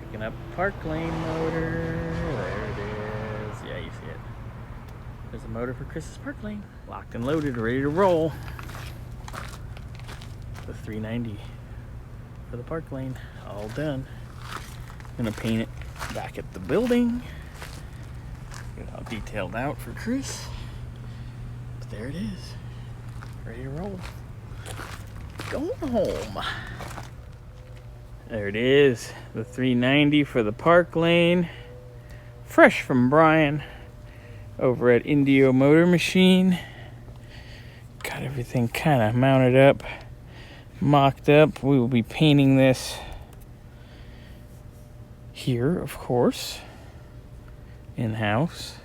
Picking up Parklane motor. There it is. Yeah, you see it. There's a motor for Chris's Parklane. Locked and loaded, ready to roll. The 390 for the Parklane. All done. Gonna paint it back at the building. Get it all detailed out for Chris. But there it is. Ready to roll. Going home. There it is, the 390 for the Parklane, fresh from Brian over at Indio Motor Machine. Got everything kind of mounted up, mocked up. We will be painting this here, of course, in-house.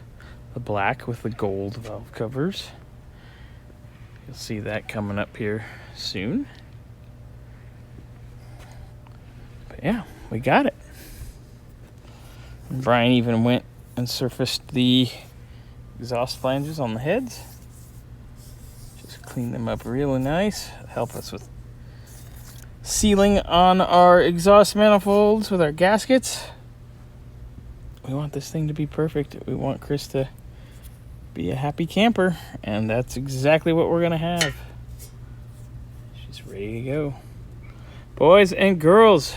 The black with the gold valve covers. You'll see that coming up here soon. Yeah, we got it. And Brian even went and surfaced the exhaust flanges on the heads. Just clean them up really nice. Help us with sealing on our exhaust manifolds with our gaskets. We want this thing to be perfect. We want Chris to be a happy camper, and that's exactly what we're gonna have. She's ready to go. Boys and girls,